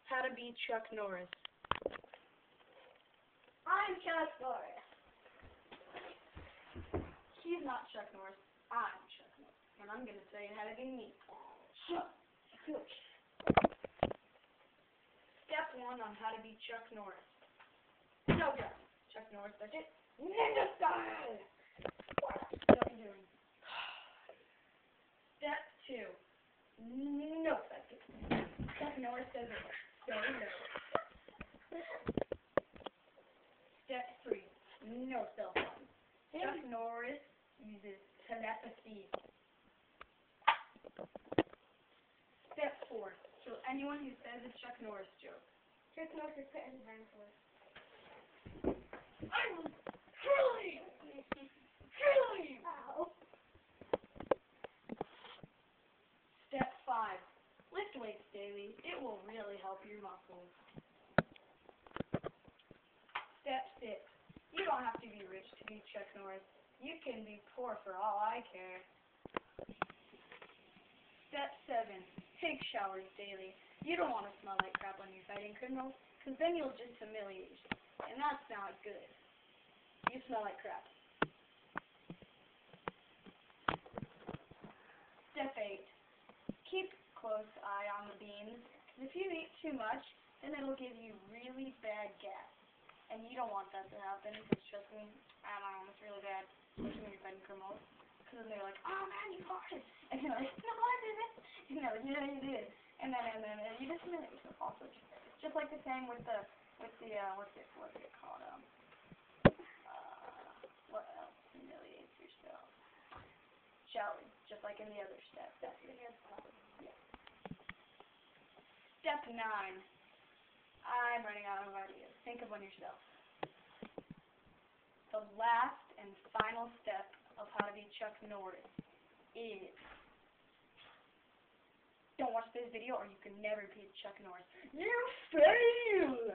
How to be Chuck Norris. I'm Chuck Norris. He's not Chuck Norris. I'm Chuck Norris. And I'm going to tell you how to be me. Step 1 on how to be Chuck Norris. No gun. Chuck Norris, that's it. Ninja style! What are you doing? Step 2. No second. Chuck Norris says it. Say no. Step 3. No cell phone. Chuck Norris uses telepathy. Step 4. Kill anyone who says a Chuck Norris joke. Chuck Norris is putting his hands away. I'm trying! Ow. Step 5. Lift weights daily. It will really help your muscles. Step 6. You don't have to be rich to be Chuck Norris. You can be poor for all I care. Step 7. Take showers daily. You don't want to smell like crap when you're fighting criminals, because then you'll just humiliate yourself. And that's not good. You smell like crap. Step 8. Keep close eye on the beans. Because if you eat too much, then it'll give you really bad gas. And you don't want that to happen, because trust me, I don't know, it's really bad, especially when you're fighting criminals. Because then they're like, oh man, you farted. And you're like, no, I didn't. And they're like, yeah, you did. And then you just humiliate yourself also. Just like the same with the what's it called? What else humiliates yourself? Showering, just like in the other step. That's your hair problem. Yeah. Step 9. I'm running out of ideas. Think of one yourself. The last and final step of how to be Chuck Norris is don't watch this video or you can never be Chuck Norris. You fail!